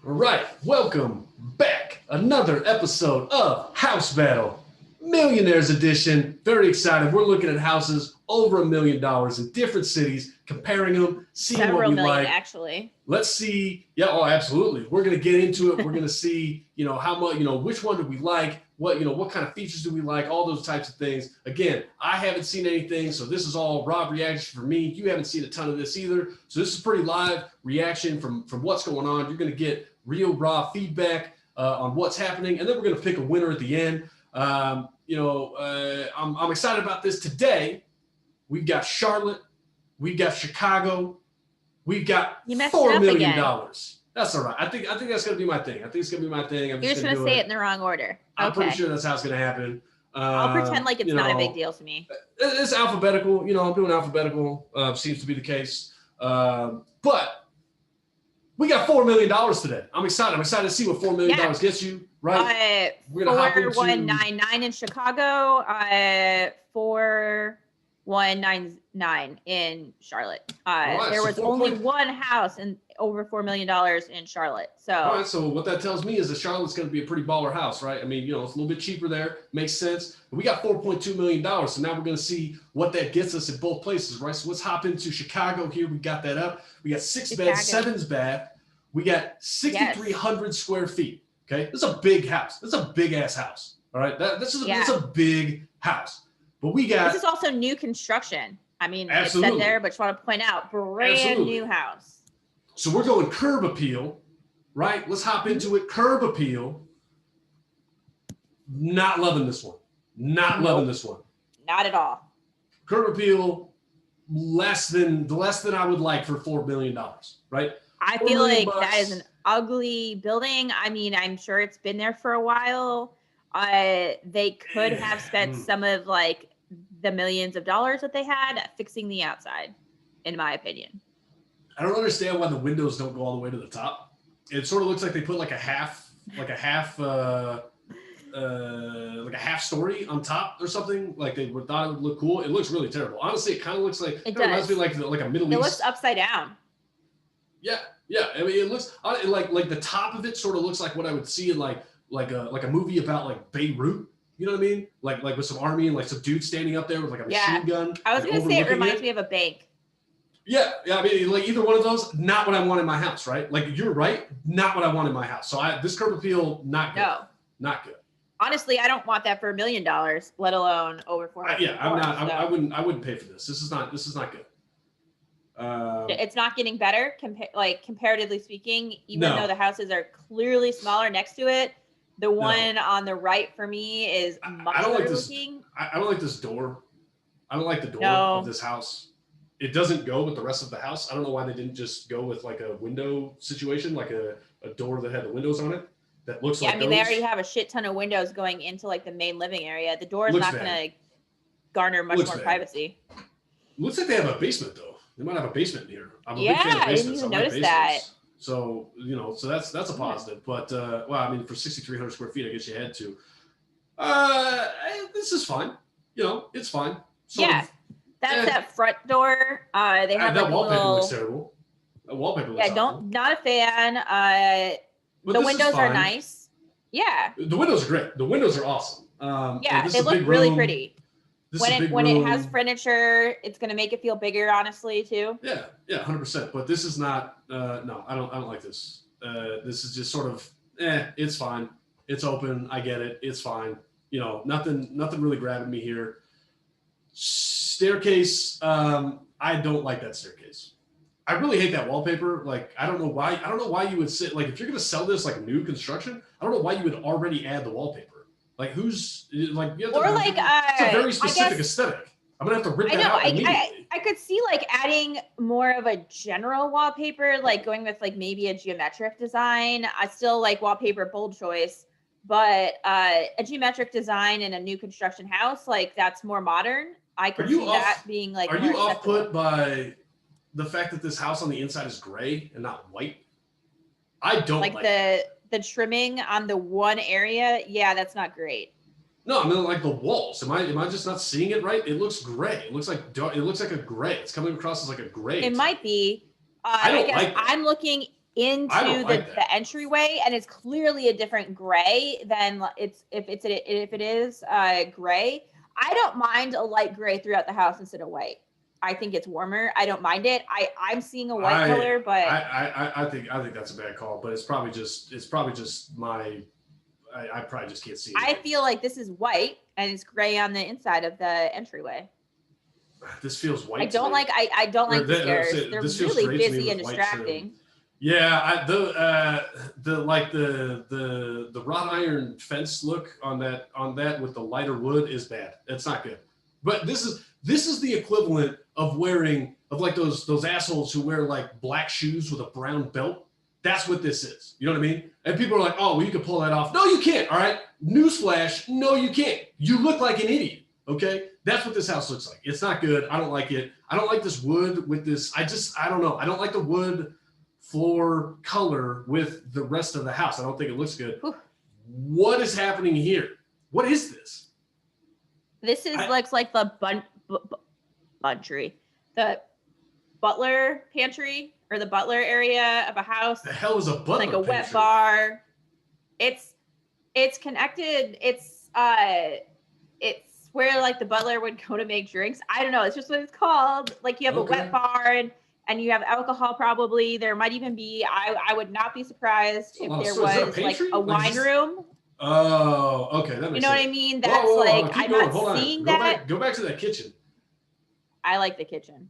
All right, welcome back. Another episode of House Battle, Millionaires Edition. Very excited. We're looking at houses over $1 million in different cities, comparing them, seeing what Several we million, like. actually. Let's see. Yeah, oh, absolutely. We're gonna get into it. We're gonna see, how much, which one do we like? What kind of features do we like? All those types of things. Again, I haven't seen anything, so this is all raw reaction for me. You haven't seen a ton of this either, so this is pretty live reaction from what's going on. You're gonna get real raw feedback on what's happening, and then we're gonna pick a winner at the end. I'm excited about this today. We've got Charlotte, we've got Chicago. We've got $4 million. That's all right. I think that's gonna be my thing. I think it's gonna be my thing. You're just gonna say it in the wrong order. I'm pretty sure that's how it's gonna happen. I'll pretend like it's not a big deal to me. It's alphabetical. I'm doing alphabetical. Seems to be the case. But we got $4 million today. I'm excited. I'm excited to see what $4 million gets you. Right. We're gonna hop into 4199 in Chicago. 4199 in Charlotte. Right, there was only one house and over $4 million in Charlotte. So all right, so what that tells me is that Charlotte's going to be a pretty baller house, right? I mean, it's a little bit cheaper there, makes sense. But we got $4.2 million, so now we're going to see what that gets us in both places, right? So let's hop into Chicago here. We got that up. We got 6 beds, 7 bath. We got 6,300 square feet. Okay, this is a big house. This is a big ass house. All right, this is a big house. But we got. This is also new construction. I mean, it's said there, but just want to point out, brand new house. So we're going curb appeal, right? Let's hop into it. Curb appeal. Not loving this one. Not loving this one. Not at all. Curb appeal, less than I would like for $4 million, right? I feel like that is an ugly building. I mean, I'm sure it's been there for a while. They could have spent some of the millions of dollars that they had fixing the outside, in my opinion. I don't understand why the windows don't go all the way to the top. It sort of looks like they put a half story on top or something. Like they thought it would look cool. It looks really terrible. Honestly, it kind of looks like it reminds me like a Middle East. It looks upside down. Yeah. I mean, it looks like the top of it sort of looks like what I would see in like a movie about Beirut. You know what I mean? Like with some army and some dude standing up there with a machine gun. I was gonna say it reminds me of a bank. Yeah. I mean, either one of those, not what I want in my house, right? You're right, not what I want in my house. So this curb appeal, not good. No, not good. Honestly, I don't want that for $1 million, let alone over $400. I'm not. So. I wouldn't pay for this. This is not good. It's not getting better, comparatively speaking. Even though the houses are clearly smaller next to it, the one on the right for me is much better looking. I don't like this door. I don't like the door of this house. It doesn't go with the rest of the house. I don't know why they didn't just go with a window situation, a door that had the windows on it that looks like. I mean, they already have a shit ton of windows going into the main living area. The door is not going to garner much more privacy. Looks like they have a basement though. They might have a basement here. I'm a big fan of basements. I didn't even notice that. So so that's a positive. But I mean, for 6,300 square feet, I guess you had to. This is fine. It's fine. That's that front door. They have that wallpaper looks terrible. That wallpaper looks awful. Not a fan. The windows are nice. Yeah. The windows are great. The windows are awesome. They look really pretty. When it has furniture, it's gonna make it feel bigger, honestly, too. Yeah, 100%. But this is not. No, I don't like this. This is just sort of. It's fine. It's open. I get it. It's fine. Nothing really grabbing me here. Staircase. I don't like that staircase. I really hate that wallpaper. I don't know why. I don't know why you would sit. If you're gonna sell this new construction, I don't know why you would already add the wallpaper. Who's you have to, it's a very specific aesthetic. I'm gonna have to rip that out immediately. I could see adding more of a general wallpaper, going with maybe a geometric design. I still like wallpaper, bold choice, but a geometric design in a new construction house, that's more modern. I could see that being Are you off put by the fact that this house on the inside is gray and not white? I don't like the trimming on the one area. Yeah, that's not great. No, I mean the walls. Am I just not seeing it right? It looks gray. It looks like a gray. It's coming across as a gray. It might be. I guess I'm looking into don't like that. the entryway, and it's clearly a different gray than if it is gray. I don't mind a light gray throughout the house instead of white. I think it's warmer. I don't mind it. I'm seeing a white color, but I think that's a bad call. But it's probably just my I probably just can't see it. I feel like this is white and it's gray on the inside of the entryway. This feels white. I don't like the stairs. They're really busy and distracting. Yeah, the wrought iron fence look on that with the lighter wood is bad. It's not good. But this is the equivalent of like those assholes who wear like black shoes with a brown belt. That's what this is. You know what I mean? And people are like, oh, well, you can pull that off. No, you can't. All right. Newsflash. No, you can't. You look like an idiot. Okay. That's what this house looks like. It's not good. I don't like it. I don't like this wood with this. I don't know. I don't like the wood floor color with the rest of the house. I don't think it looks good. Whew. What is happening here? What is this? This looks like the the butler pantry or the butler area of a house. The hell is a butler like a pantry? Wet bar. It's connected. It's where like the butler would go to make drinks. I don't know. It's just what it's called. Like you have a wet bar and you have alcohol probably. There might even be, I would not be surprised if there was like a wine room. Oh, okay. That makes sense. You know what I mean? That's like, I'm not seeing that. Go back to that kitchen. I like the kitchen.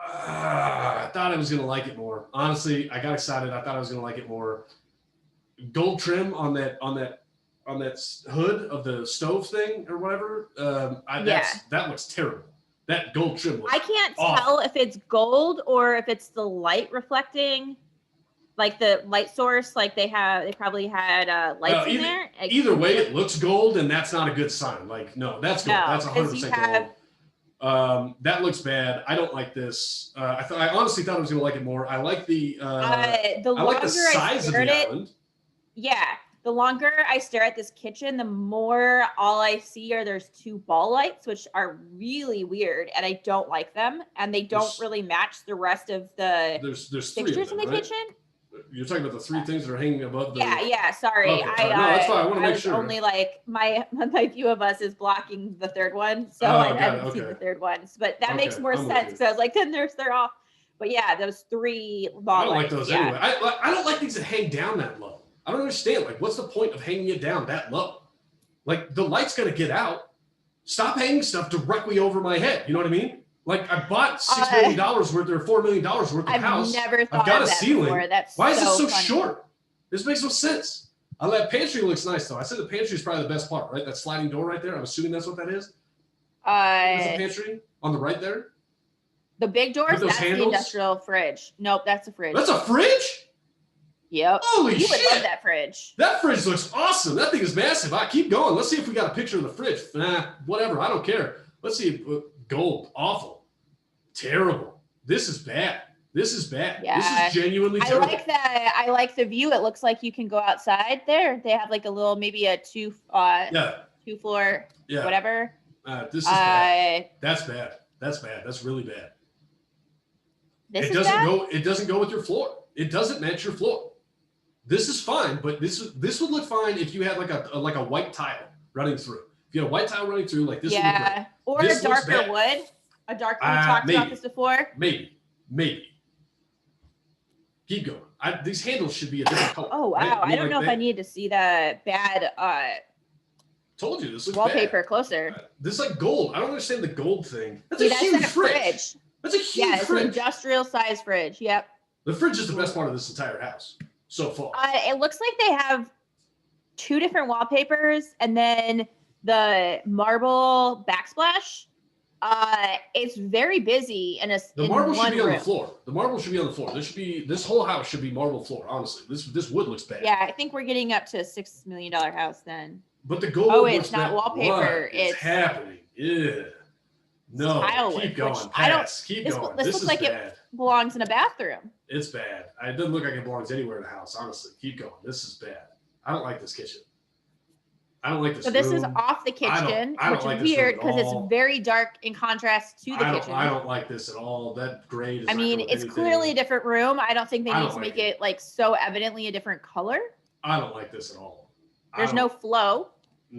I thought I was going to like it more. Honestly, I got excited. I thought I was going to like it more. Gold trim on that hood of the stove thing or whatever. That looks terrible. That gold trim looks I can't tell if it's gold or if it's the light reflecting, like the light source. Like they probably had lights in there. Either way, it looks gold, and that's not a good sign. Like, no, that's gold. That's 100% gold. That looks bad. I don't like this. I honestly thought I was going to like it more. I like the size of the island. Yeah. The longer I stare at this kitchen, the more all I see are there's two ball lights, which are really weird, and I don't like them, and they don't really match the rest of the there's fixtures in the kitchen. You're talking about the three things that are hanging above the. Yeah. Sorry, okay. No, that's fine. I want to make sure. Only like my view of us is blocking the third one, so I haven't seen the third ones. But that makes more sense because I was like, then they're off. But yeah, those three ball lights. I don't like those anyway. I don't like things that hang down that low. I don't understand. Like, what's the point of hanging it down that low? Like, the light's gonna get out. Stop hanging stuff directly over my head. You know what I mean? Like, I bought $6 million worth or $4 million worth of house. Never thought I've got of a that ceiling. before. That's Why is this so funny. short? This makes no sense. That pantry looks nice though. I said the pantry is probably the best part, right? That sliding door right there. I'm assuming that's what that is. There's a pantry on the right there. The big doors. That's handles? the industrial fridge. Nope, that's a fridge. That's a fridge? Yep. Holy shit. You would love that fridge. That fridge looks awesome. That thing is massive. Keep going. Let's see if we got a picture of the fridge. Whatever. I don't care. Let's see. Gold. Awful. Terrible. This is bad. Yeah. This is genuinely terrible. I like the view. It looks like you can go outside there. They have like a little, maybe a two floor, whatever. This is bad. That's bad. That's really bad. It doesn't go with your floor. It doesn't match your floor. This is fine, but this would look fine if you had like a white tile running through. If you had a white tile running through, like this would look great. Or a darker wood. A darker we talked about this before. Maybe. Keep going. These handles should be a different color. Oh wow. I don't know if I need to see the bad told you this looks wallpaper bad. Closer. This is like gold. I don't understand the gold thing. That's a huge fridge. That's a huge fridge. It's an industrial size fridge. Yep. The fridge is the best part of this entire house so far. It looks like they have two different wallpapers and then the marble backsplash. It's very busy the marble should be on the floor. The marble should be on the floor. This whole house should be marble floor. Honestly, this wood looks bad. Yeah, I think we're getting up to a $6 million house then. But the gold. Oh, it's not wallpaper. It's happening. Yeah. No, keep going. Keep going. This looks like it belongs in a bathroom. It's bad. It doesn't look like it belongs anywhere in the house. Honestly, keep going. This is bad. I don't like this kitchen. I don't like this. So this room. is off the kitchen, I don't which like is this room weird at because it's all. very dark in contrast to the kitchen. I don't like this at all. That grade is I not mean, going with it's anything. clearly a different room. I don't think they I need don't to like make it like so evidently a different color. I don't like this at all. There's no flow.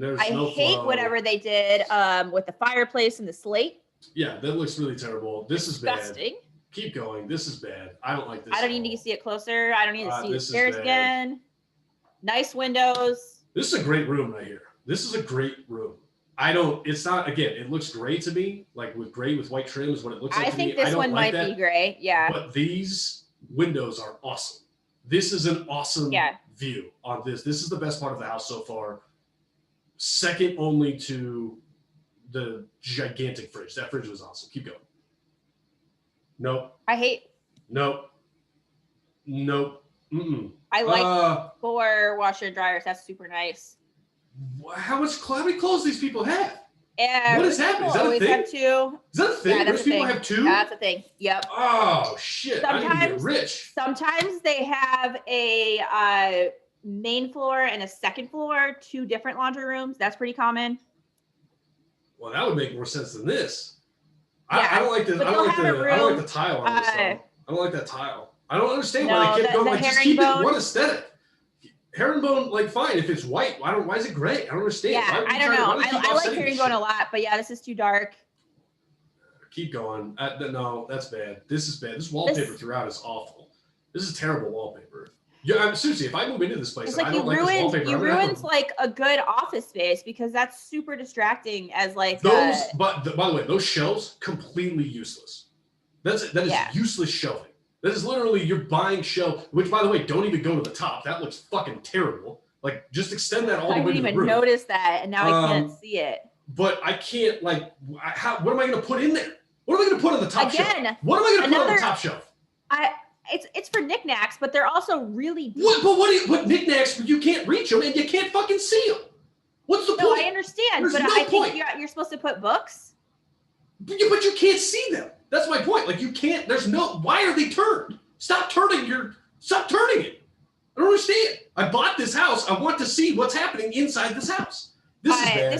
I hate whatever they did with the fireplace and the slate. Yeah, that looks really terrible. This is bad. Disgusting. Keep going. This is bad. I don't like this. I don't need to see it closer. I don't need to see the this is stairs bad. again. Nice windows. This is a great room right here. This is a great room. I don't. It's not. Again, it looks gray to me, like with gray with white trim is what it looks like. I to think me. this one might be gray. Yeah. But these windows are awesome. This is an awesome view on this. This is the best part of the house so far. Second only to the gigantic fridge. That fridge was awesome. Keep going. Nope. I hate. Nope. Nope. Mm-mm. I like 4 washer and dryers. That's super nice. How many clothes these people have? Yeah. What is happening? Is that a thing? Have 2. Is that a thing? Yeah, Rich people have 2? That's a thing. Yep. Oh shit! I need to get rich. Sometimes they have a main floor and a second floor, 2 different laundry rooms. That's pretty common. Well, that would make more sense than this. Yeah, I don't like the. I don't like the tile on this. I don't like that tile. I don't understand why they kept going. Like, just keep it one aesthetic. Herringbone, like, fine if it's white. Why is it gray? I don't understand. Yeah, I don't know. I like herringbone a lot, but yeah, this is too dark. Keep going. No, that's bad. This is bad. This wallpaper throughout is awful. This is terrible wallpaper. Yeah, seriously, if I move into this place, it's like you ruined like a good office space because that's super distracting. As like those, but by the way, those shelves completely useless. That is useless shelving. That is literally you're buying shelf, which by the way, don't even go to the top. That looks fucking terrible. Like just extend that all the way to the roof. I didn't even notice that, and now I can't see it. But I can't what am I going to put in there? What am I going to put on the top shelf? What am I going to put on the top shelf? It's for knickknacks, but they're also really deep. What knickknacks? You can't reach them and you can't fucking see them. What's the point? No, I understand, but I think you're supposed to put books. But you can't see them. That's my point. Like you can't. Why are they turned? Stop turning it. I don't understand. I bought this house. I want to see what's happening inside this house. This is bad.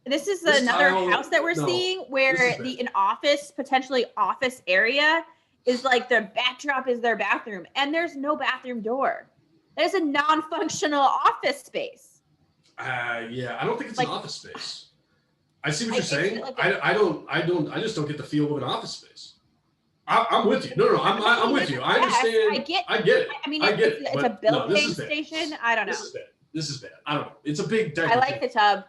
This is another house that we're seeing where an office, potentially office area, is like the backdrop is their bathroom, and there's no bathroom door. There's a non-functional office space. Yeah, I don't think it's an office space. I see what you're saying. I just don't get the feel of an office space. I'm with you. No, I'm with you. I understand. I get it. I mean, it's a built-in station. I don't know. This is bad. I don't know. It's a big. I like the tub.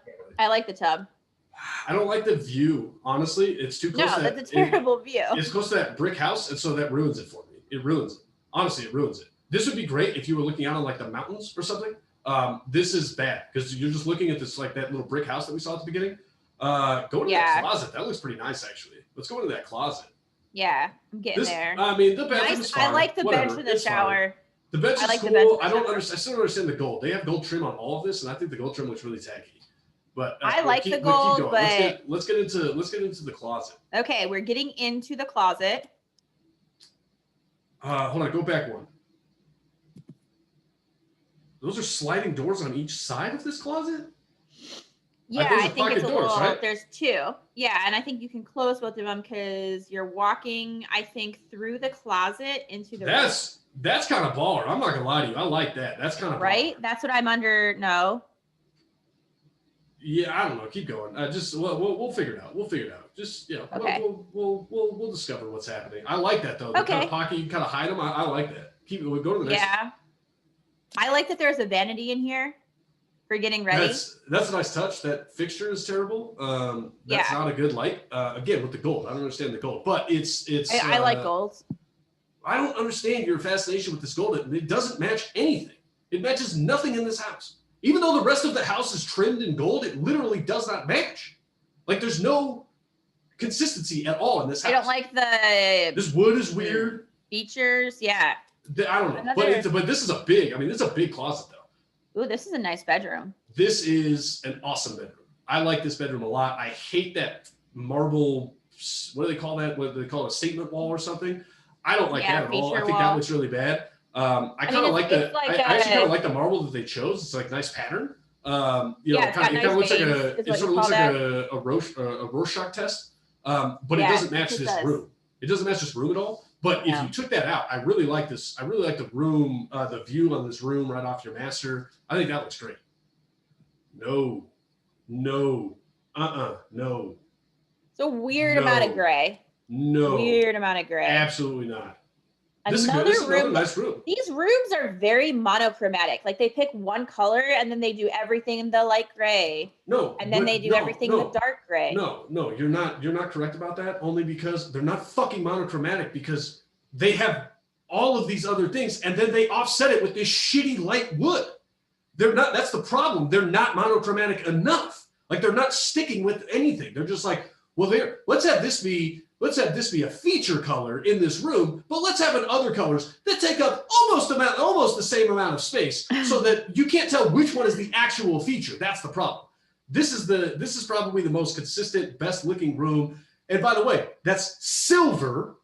I don't like the view. Honestly, it's too close. No, that's a terrible view. It's close to that brick house, and so that ruins it for me. It ruins it. Honestly, it ruins it. This would be great if you were looking out on like the mountains or something. This is bad because you're just looking at this like that little brick house that we saw at the beginning. Go to that closet. That looks pretty nice, actually. Let's go into that closet. Yeah, I'm getting there. I mean, the bedroom's fine. I like the bench in the shower. The bench is cool. I still don't understand the gold. They have gold trim on all of this, and I think the gold trim looks really tacky. But I like the gold. But let's get into the closet. Okay, we're getting into the closet. Hold on, go back one. Those are sliding doors on each side of this closet? Yeah, I think it's a little, right? There's 2. Yeah, and I think you can close both of them because you're walking, I think, through the closet into the room. That's kind of baller. I'm not gonna lie to you. I like that. That's kind of right. Baller. That's what I'm under. No. Yeah, I don't know. Keep going. We'll figure it out. Just okay. We'll discover what's happening. I like that though. The kind of pocket you kind of hide them. I like that. We'll go to the next. Yeah. I like that there's a vanity in here for getting ready. That's a nice touch. That fixture is terrible. That's not a good light. Again, with the gold, I don't understand the gold, but it's. I like gold. I don't understand your fascination with this gold. It doesn't match anything. It matches nothing in this house. Even though the rest of the house is trimmed in gold, it literally does not match. Like there's no consistency at all in this house. I don't like this wood is weird. Features, yeah. I don't know, but this is a big. I mean, this is a big closet though. Ooh, this is a nice bedroom. This is an awesome bedroom. I like this bedroom a lot. I hate that marble. What do they call that? What do they call it? A statement wall or something? I don't like that at all. I think that looks really bad. I kind of like that. I actually kind of like the marble that they chose. It's like nice pattern. You know, Yeah, it's got it kind nice of looks like veins, a, is it what sort you of looks call like that. a Rorschach test, but it Yeah, doesn't match it this does. room. It doesn't match this room at all. But if you No. took that out, I really like this. I really like the room, the view on this room right off your master. I think that looks great. No, no, no, It's a weird amount of no, gray. no, Weird amount of gray. absolutely not. This is good. Another This is another room. nice room. These rooms are very monochromatic. Like they pick one color and then they do everything in the light gray. No, And then they do everything in the dark gray. No, you're not correct about that, only because they're not fucking monochromatic, because they have all of these other things and then they offset it with this shitty light wood. They're not, that's the problem. They're not monochromatic enough. Like they're not sticking with anything. They're just like, well, there, let's have this be a feature color in this room, but let's have other colors that take up almost the same amount of space, so that you can't tell which one is the actual feature. That's the problem. This is probably the most consistent, best looking room. And by the way, that's silver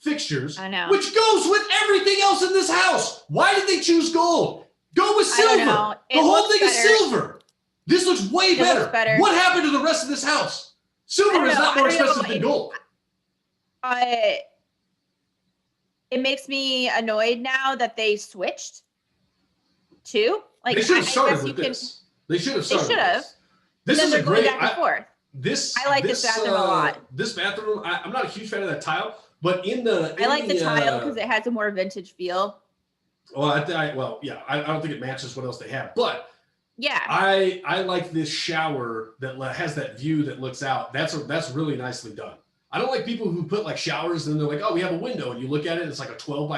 fixtures, I know. which goes with everything else in this house. Why did they choose gold? Go with silver. I don't know. The whole thing is silver. This looks way better. What happened to the rest of this house? Silver is not more expensive than gold. It makes me annoyed now that they switched too. Like they should have started with this. They should have started with this. This is a great. Back and forth. I like this bathroom a lot. This bathroom, I'm not a huge fan of that tile, but I like the tile because it has a more vintage feel. Well, yeah, I don't think it matches what else they have, but yeah, I like this shower that has that view that looks out. That's really nicely done. I don't like people who put like showers and they're like, oh, we have a window, and you look at it, it's like a 12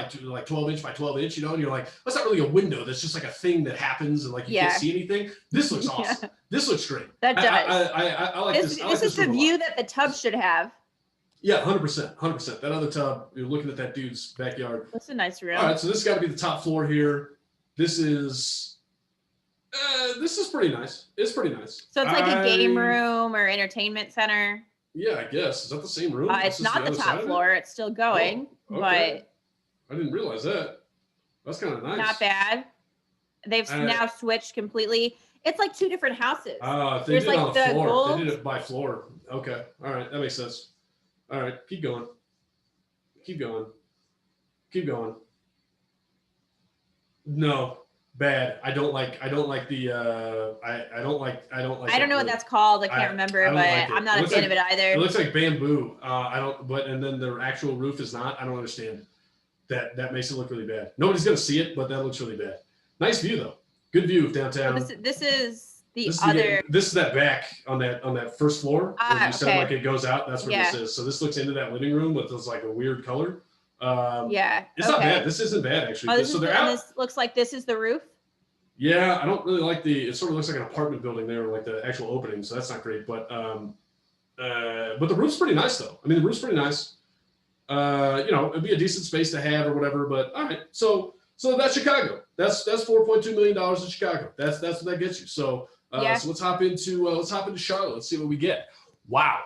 inch by 12 inch, you know, and you're like, that's not really a window. That's just like a thing that happens, and like you can't see anything. This looks awesome. Yeah. This looks great. That does. I like this. This is the view that the tub should have. Yeah, 100%. That other tub, you're looking at that dude's backyard. That's a nice room. All right, so this has got to be the top floor here. This is pretty nice. It's pretty nice. So it's like a game room or entertainment center. Yeah, I guess. Is that the same room? It's not the top floor. It's still going, okay. But I didn't realize that. That's kind of nice. Not bad. They've now switched completely. It's like two different houses. They did it on the floor. Gold. They did it by floor. Okay. All right. That makes sense. All right. Keep going. No. Bad. I don't like the I don't know what that's called. I can't remember, but I'm not a fan of it either. It looks like bamboo. And then the actual roof is not. I don't understand. That makes it look really bad. Nobody's gonna see it, but that looks really bad. Nice view though. Good view of downtown. So this is this is that back on that first floor where you said like it goes out. That's where this is. So this looks into that living room with this like a weird color. It's not bad. This isn't bad actually. This looks like this is the roof. Yeah, I don't really like it sort of looks like an apartment building there, like the actual opening. So that's not great. But the roof's pretty nice though. I mean, the roof's pretty nice. It'd be a decent space to have or whatever. But all right, so that's Chicago. That's $4.2 million in Chicago. That's what that gets you. So so let's hop into Charlotte. Let's see what we get. Wow.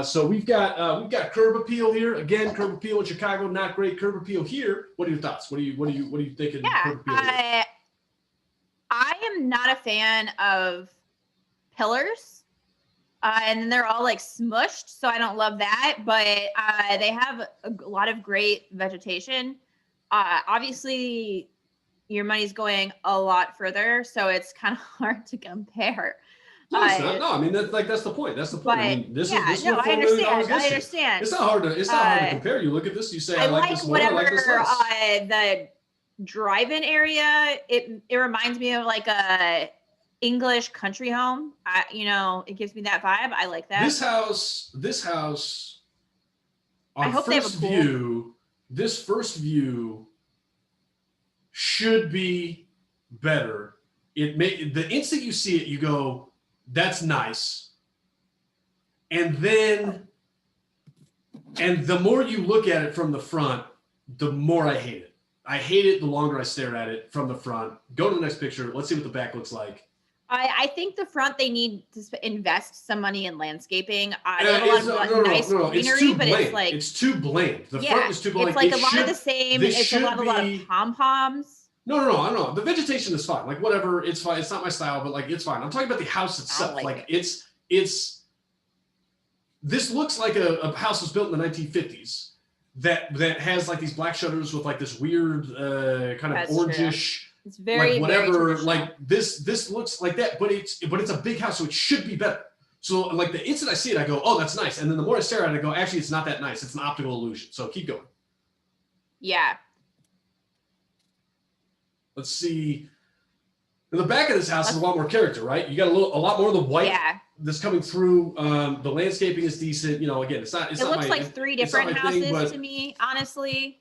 So we've got curb appeal here. Again, curb appeal in Chicago, not great. Curb appeal here. What are your thoughts? What are you thinking? Curb appeal here? I am not a fan of pillars, and they're all like smushed, so I don't love that. But they have a lot of great vegetation. Obviously, your money's going a lot further, so it's kind of hard to compare. No, it's not. No, I mean that's the point. That's the point. I mean, this is I understand. It's not hard to compare. You look at this, you say, I like this more. I like this less. The drive-in area, it reminds me of like a English country home. It gives me that vibe. I like that. This house on first view, this first view should be better. The instant you see it, you go, that's nice. And the more you look at it from the front, the more I hate it. I hate it the longer I stare at it from the front. Go to the next picture. Let's see what the back looks like. I think the front, they need to invest some money in landscaping. They have a lot of nice greenery, but it's too bland. The front is too bland. It's like a lot of the same. It's a lot of pom-poms. No. I don't know. The vegetation is fine. Like whatever, it's fine. It's not my style, but like it's fine. I'm talking about the house I don't itself. like It's this looks like a house was built in the 1950s that has like these black shutters with like this weird kind of That's orangish true. It's very, like whatever. very Like this looks like that, but it's a big house, so it should be better. So like the instant I see it, I go, oh, that's nice. And then the more I stare at it, I go, actually, it's not that nice. It's an optical illusion. So keep going. Yeah. Let's see. In the back of this house is a lot more character, right? You got a lot more of the white that's coming through. The landscaping is decent. You know, again, it's not. It looks like 3 different houses to me, honestly.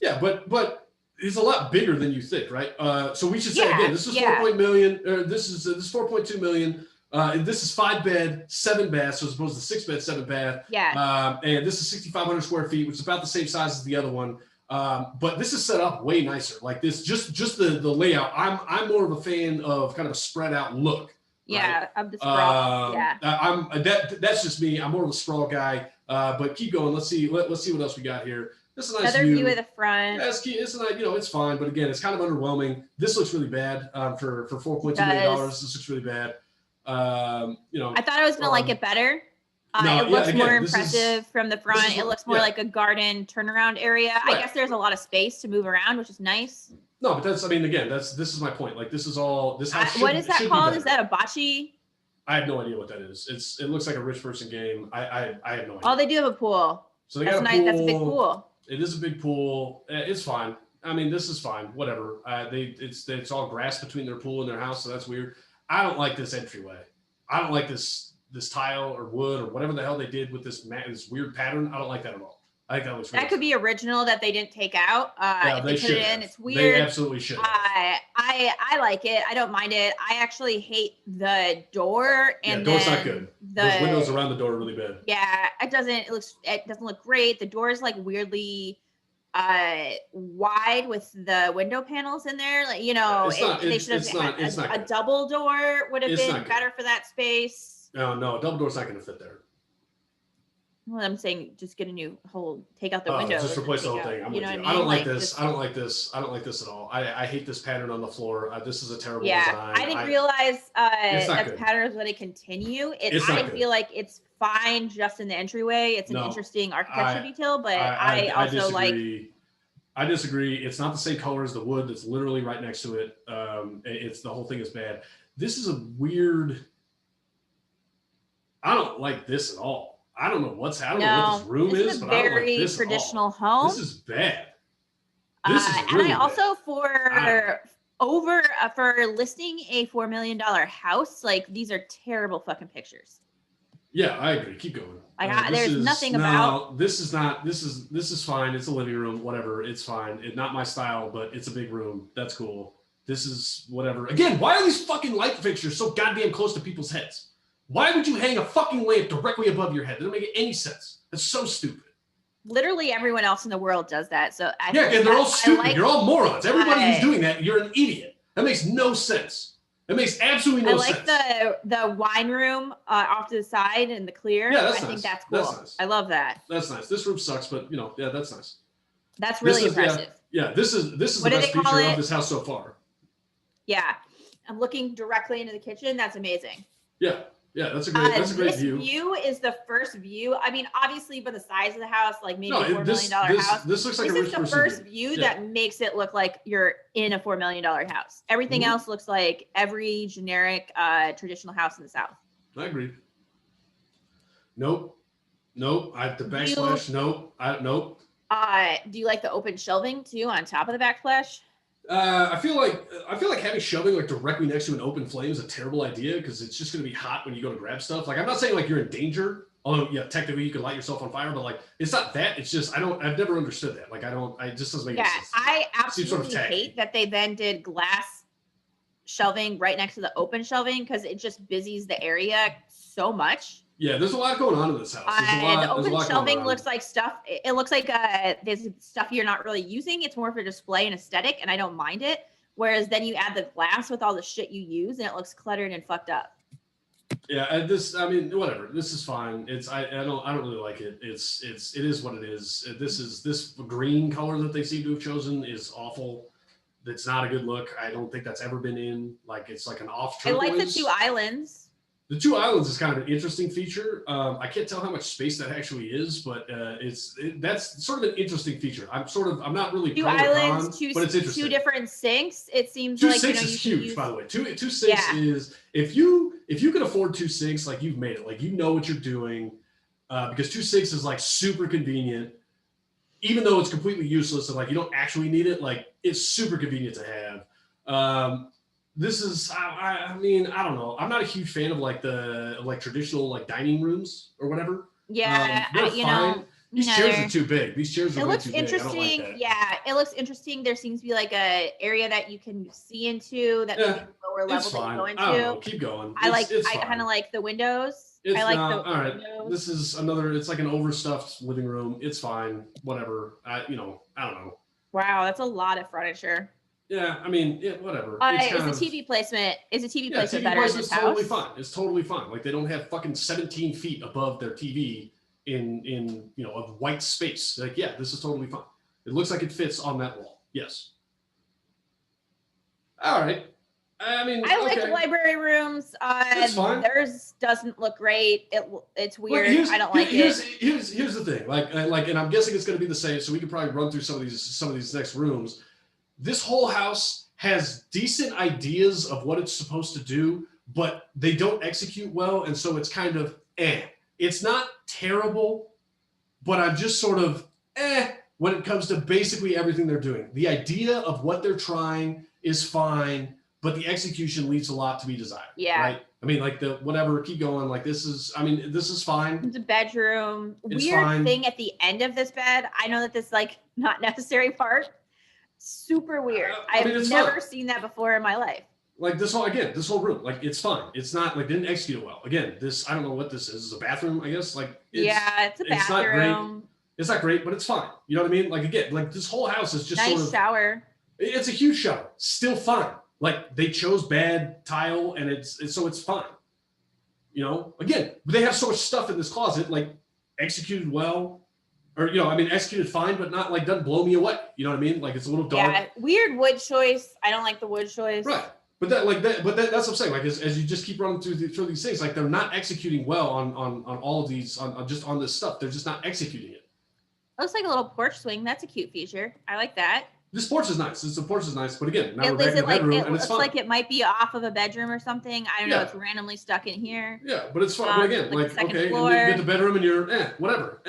Yeah, but it's a lot bigger than you think, right? So we should say again, this is 4.2 million. This is 5-bed, 7-bath, so as opposed to 6-bed, 7-bath. Yeah. And this is 6,500 square feet, which is about the same size as the other one. But this is set up way nicer. Like this, just the layout. I'm more of a fan of kind of a spread out look. Yeah, right? Of the sprawl. That's just me. I'm more of a sprawl guy. But keep going. Let's see what else we got here. This is a nice view of the front. Yeah, it's nice, it's fine, but again, it's kind of underwhelming. This looks really bad for $4.2 million. This looks really bad. I thought I was gonna like it better. It looks more impressive from the front. It looks more like a garden turnaround area. Right. I guess there's a lot of space to move around, which is nice. No, but this is my point. Like this is all this house. What is that called? Is that a bocce? I have no idea what that is. It looks like a rich person game. I have no idea. Oh, they do have a pool. So they got a pool. That's a big pool. It is a big pool. It's fine. I mean, this is fine. Whatever. It's all grass between their pool and their house, so that's weird. I don't like this entryway. I don't like this tile or wood or whatever the hell they did with this weird pattern. I don't like that at all. I think that looks really could be original that they didn't take out. Yeah, they put it in. It's weird. They absolutely should. I like it. I don't mind it. I actually hate the door. And door's not good. Those windows around the door are really bad. Yeah, it doesn't look great. The door is like weirdly wide with the window panels in there. Like, they should have a double door would have been better for that space. No, a double door's not going to fit there. Well, I'm saying just get a new take out the window. Just replace the whole thing. I'm with you. I don't like this. I don't like this at all. I hate this pattern on the floor. This is a terrible design. I didn't realize that the pattern is going to continue. I feel like it's fine just in the entryway. It's an interesting architecture detail, but I also disagree. I disagree. It's not the same color as the wood that's literally right next to it. It's the whole thing is bad. This is a weird. I don't like this at all. I don't know what this room is, but I don't like this traditional home. This is bad. This is really and I also for listing a $4 million house, like these are terrible fucking pictures. Yeah, I agree. Keep going. There's nothing about this is fine. It's a living room, whatever. It's fine. It's not my style, but it's a big room. That's cool. This is whatever. Again, why are these fucking light fixtures so goddamn close to people's heads? Why would you hang a fucking lamp directly above your head? That doesn't make any sense. That's so stupid. Literally everyone else in the world does that. So and they're all stupid. You're all morons. Everybody who's doing that, you're an idiot. That makes no sense. It makes absolutely no sense. I like the wine room off to the side and the clear. Yeah, that's nice. I think that's cool. That's nice. I love that. That's nice. This room sucks, but that's nice. That's really impressive. This is the best feature of this house so far. Yeah. I'm looking directly into the kitchen. That's amazing. Yeah, that's a great view. This view is the first view. I mean, obviously, by the size of the house, like maybe $4 million house. This looks like a rich person. This is the first view that makes it look like you're in a $4 million house. Everything else looks like every generic traditional house in the South. I agree. Nope. I have the backsplash. Nope. Do you like the open shelving too on top of the backsplash? I feel like having shelving like directly next to an open flame is a terrible idea because it's just going to be hot when you go to grab stuff. Like I'm not saying like you're in danger, although technically you could light yourself on fire, but like it's not that. It's just I've never understood that. Like it just doesn't make any sense. I absolutely hate that they then did glass shelving right next to the open shelving because it just busies the area so much. Yeah, there's a lot going on in this house. The open shelving looks like stuff. It looks like there's stuff you're not really using. It's more for display and aesthetic, and I don't mind it. Whereas then you add the glass with all the shit you use, and it looks cluttered and fucked up. Yeah, and whatever. This is fine. I don't really like it. It is what it is. This green color that they seem to have chosen is awful. That's not a good look. I don't think that's ever been in. Like it's like an off I turquoise. like the 2 islands. The 2 islands is kind of an interesting feature. I can't tell how much space that actually is, but that's sort of an interesting feature. I'm not really 2 pro or islands, con, but it's interesting. 2 different sinks. It seems 2 like sinks you is can huge, use... by the way. Two sinks is if you can afford 2 sinks, like you've made it, like you know what you're doing, because 2 sinks is like super convenient, even though it's completely useless and like you don't actually need it. Like it's super convenient to have. This is, I mean, I don't know. I'm not a huge fan of like the traditional like dining rooms or whatever. Yeah, they're fine. These chairs are too big. These chairs are way too big. I don't like that. Yeah, it looks interesting. There seems to be like a area that you can see into that maybe lower level that you go into. I don't know. Keep going. I kind of like the windows. I like the all right. windows. This is another. It's like an overstuffed living room. It's fine. Whatever. I don't know. Wow, that's a lot of furniture. Yeah, I mean, whatever. Is the TV placement better in this house? Totally fine. It's totally fine. Like they don't have fucking 17 feet above their TV in a white space. Like, yeah, this is totally fine. It looks like it fits on that wall. Yes. All right. I mean, I like library rooms. It's fine. Theirs doesn't look great. It's weird. I don't like it. Here's the thing. Like, and I'm guessing it's going to be the same. So we can probably run through some of these next rooms. This whole house has decent ideas of what it's supposed to do, but they don't execute well, and so it's kind of eh. It's not terrible, but I'm just sort of when it comes to basically everything they're doing. The idea of what they're trying is fine, but the execution leaves a lot to be desired. Yeah. Right? I mean, like whatever, keep going. Like this is fine. It's a bedroom. It's Weird fine. thing at the end of this bed. I know that this like not necessary part. Super weird. I've never seen that before in my life. Like this whole room, like it's fine. It's not like didn't execute it well. Again, I don't know what this is. It's a bathroom, I guess. Like it's a bathroom. It's not great. It's not great, but it's fine. You know what I mean? Like again, like this whole house is just nice shower. It's a huge shower. Still fine. Like they chose bad tile, and it's fine. You know, again, they have so much stuff in this closet, like executed well. Or, executed fine, but not like doesn't blow me away. You know what I mean? Like it's a little dark. Yeah, weird wood choice. I don't like the wood choice. Right. But that's what I'm saying. Like as you just keep running through these things, like they're not executing well on all of these, on this stuff. They're just not executing it. Looks like a little porch swing. That's a cute feature. I like that. This porch is nice. But again, now we're back in the bedroom, and it's fine. Looks like it might be off of a bedroom or something. I don't know. It's randomly stuck in here. Yeah, but it's fine. But again, like okay, floor. And you get the bedroom, and you're whatever.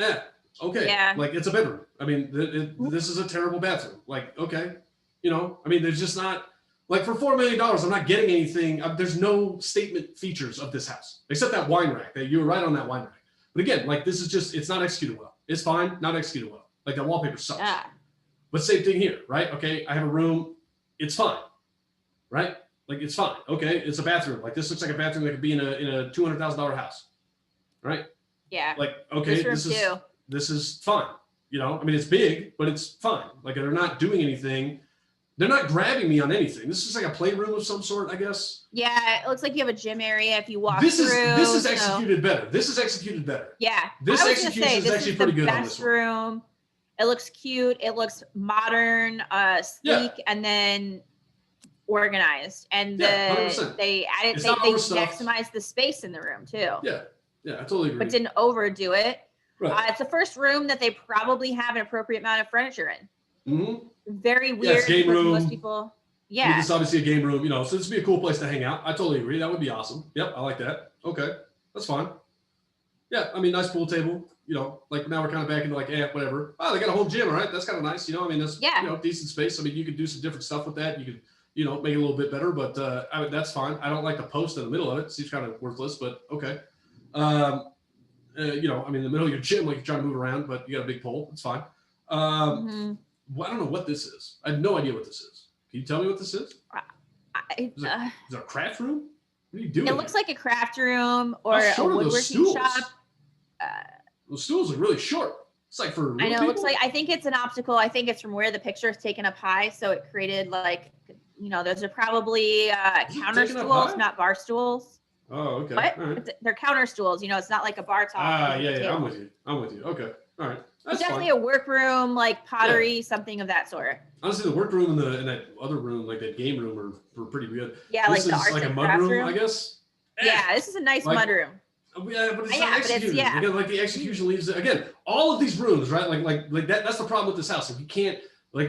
Okay. Yeah. Like it's a bedroom. I mean, this is a terrible bathroom. Like, okay. There's just not like for $4 million, I'm not getting anything. There's no statement features of this house except that wine rack. That you were right on that wine rack. But again, like this is just, it's not executed well. It's fine, not executed well. Like that wallpaper sucks. Yeah. But same thing here, right? Okay, I have a room. It's fine, right? Like it's fine. Okay, it's a bathroom. Like this looks like a bathroom that could be in a $200,000 house, right? Yeah. Like okay, this is fine. It's big, but it's fine. Like they're not doing anything. They're not grabbing me on anything. This is like a playroom of some sort, I guess. Yeah, it looks like you have a gym area if you walk through. This is executed better. This is executed better. Yeah. This execution is actually pretty good on this one. Room. It looks cute. It looks modern, sleek, and then organized. And they maximized the space in the room too. Yeah, I totally agree. But didn't overdo it. Right. It's the first room that they probably have an appropriate amount of furniture in. Mm-hmm. Very weird. Yes, game room. Most people, yeah. This is obviously a game room, so this would be a cool place to hang out. I totally agree. That would be awesome. Yep, I like that. Okay, that's fine. Yeah, nice pool table. Like now we're kind of back into like, whatever. Oh, they got a whole gym, right? That's kind of nice. That's decent space. You could do some different stuff with that. You could, make it a little bit better. But that's fine. I don't like the post in the middle of it. It seems kind of worthless, but okay. In the middle of your gym, like you're trying to move around, but you got a big pole. It's fine. Well, I don't know what this is. I have no idea what this is. Can you tell me what this is? Is it a craft room? What are you doing? It looks like a craft room or a woodworking shop. Those stools look really short. It's like for real I know. people? It looks like, I think it's an optical. I think it's from where the picture is taken up high. So it created like, those are probably counter stools, not bar stools. Oh, okay. But right. They're counter stools. It's not like a bar top. Yeah. I'm with you. Okay. All right. That's definitely fine. a workroom, like pottery, something of that sort. Honestly, the workroom and that other room, like that game room, were pretty good. Yeah, This like the is arts like a and mud crafts room, I room. guess. Yeah, this is a nice Like, mud room. yeah, but it's not Yeah, but it's executed. Again, like the execution leaves again. All of these rooms, right? Like that. That's the problem with this house. Like we can't really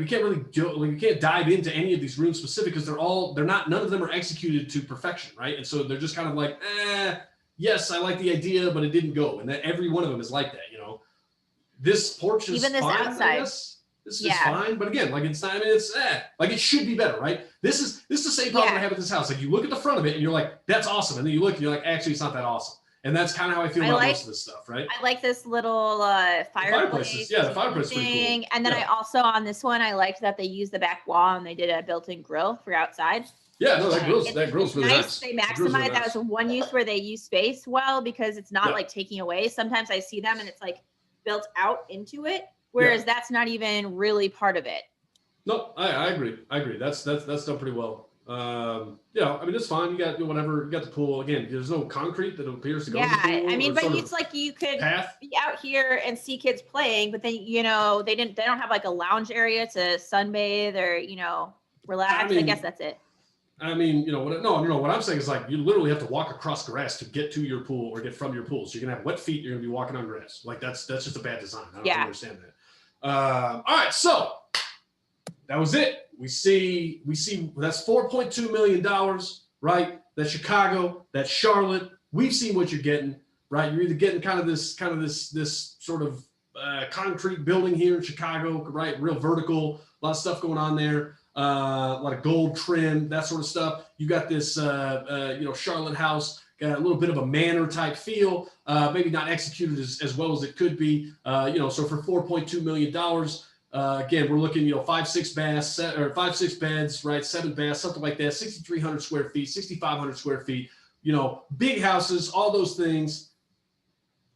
we can't dive into any of these rooms specific because they're not. None of them are executed to perfection, right? And so they're just kind of like, yes, I like the idea, but it didn't go. And that every one of them is like that, you know. This porch is even this fine, outside. I guess. This is fine, but again, like it's not. I mean, it's like it should be better, right? This is the same problem I have with this house. Like you look at the front of it and you're like, that's awesome, and then you look and you're like, actually, it's not that awesome. And that's kind of how I feel about most of this stuff, right? I like this little fireplace. Yeah, the fireplace is pretty cool. And then I also on this one I liked that they used the back wall and they did a built-in grill for outside. Yeah, no, that grill's really nice. They maximize that was one use where they use space well because it's not like taking away. Sometimes I see them and it's like built out into it, whereas that's not even really part of it. No, I agree. That's done pretty well. Yeah, I mean it's fine. You got whatever. You got the pool again. There's no concrete that appears to go. Yeah, to the pool, I mean, but it's like you could be out here and see kids playing, but then they don't have like a lounge area to sunbathe or relax. I guess that's it. I mean, what I'm saying is like you literally have to walk across grass to get to your pool or get from your pool. So you're gonna have wet feet. You're gonna be walking on grass. Like that's just a bad design. I don't understand that. All right, so that was it. We see that's $4.2 million, right? That's Chicago, that's Charlotte. We've seen what you're getting, right? You're either getting kind of this sort of concrete building here in Chicago, right? Real vertical, a lot of stuff going on there. A lot of gold trim, that sort of stuff. You got this, Charlotte house, got a little bit of a manor type feel, maybe not executed as well as it could be. So for $4.2 million, again, we're looking, 5-6 baths or 5-6 beds, right? 7 baths, something like that. 6,300 square feet, 6,500 square feet. Big houses, all those things.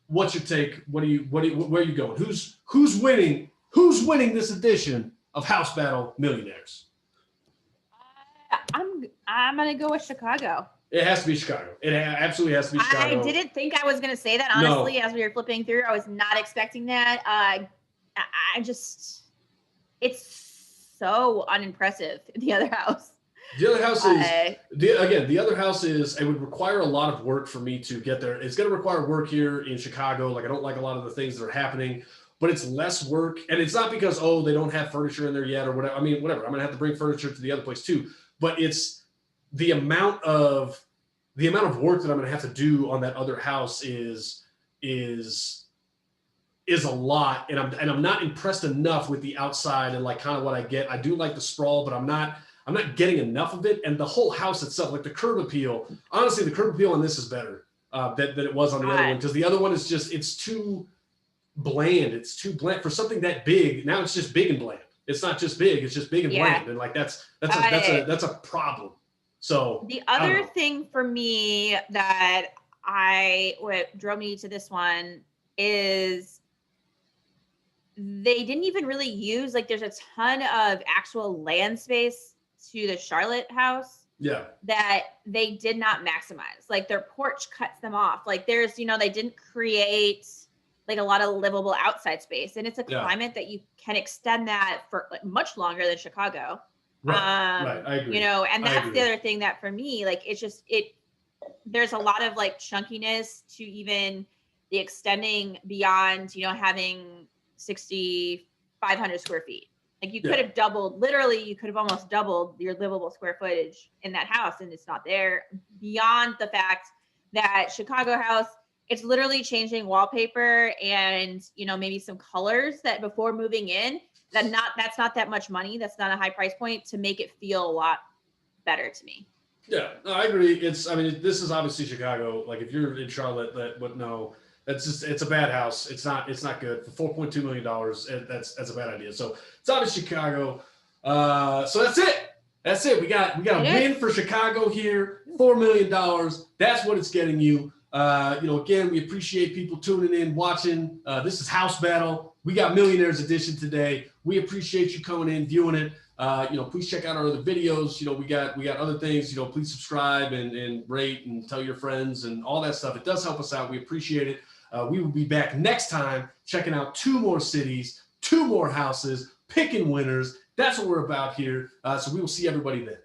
What's your take? Where are you going? Who's winning? Who's winning this edition of House Battle Millionaires? I'm gonna go with Chicago. It has to be Chicago. It absolutely has to be Chicago. I didn't think I was gonna say that honestly. As we were flipping through, I was not expecting that. It's so unimpressive. The other house. The other house is it would require a lot of work for me to get there. It's going to require work here in Chicago. Like I don't like a lot of the things that are happening, but it's less work. And it's not because, they don't have furniture in there yet or whatever. I mean, whatever. I'm going to have to bring furniture to the other place too, but it's the amount of work that I'm going to have to do on that other house is a lot. And I'm not impressed enough with the outside and like kind of what I get. I do like the sprawl, but I'm not getting enough of it. And the whole house itself, like the curb appeal, honestly, the curb appeal on this is better than it was on the other one. Because the other one is it's too bland. It's too bland for something that big. Now it's just big and bland. It's not just big, it's just big and bland. And like that's a problem. So the other thing for me that what drove me to this one is they didn't even really use, like there's a ton of actual land space to the Charlotte house that they did not maximize. Like their porch cuts them off. Like there's, they didn't create like a lot of livable outside space. And it's a climate that you can extend that for like much longer than Chicago. Right. I agree. And that's the other thing that for me, like it's just there's a lot of like chunkiness to even the extending beyond, having 6,500 square feet. Like you could have you could have almost doubled your livable square footage in that house, and it's not there. Beyond the fact that Chicago house, it's literally changing wallpaper and maybe some colors that before moving in, that's not that much money. That's not a high price point to make it feel a lot better to me. Yeah, no, I agree. This is obviously Chicago. Like if you're in Charlotte, it's a bad house. It's not good for $4.2 million. That's a bad idea. So it's obviously Chicago. So that's it. We got a win for Chicago here. $4 million. That's what it's getting you. Again, we appreciate people tuning in, watching. This is House Battle. We got Millionaires Edition today. We appreciate you coming in, viewing it. Please check out our other videos. We got other things. Please subscribe and rate and tell your friends and all that stuff. It does help us out. We appreciate it. We will be back next time checking out 2 more cities, 2 more houses, picking winners, That's what we're about here. So we will see everybody then.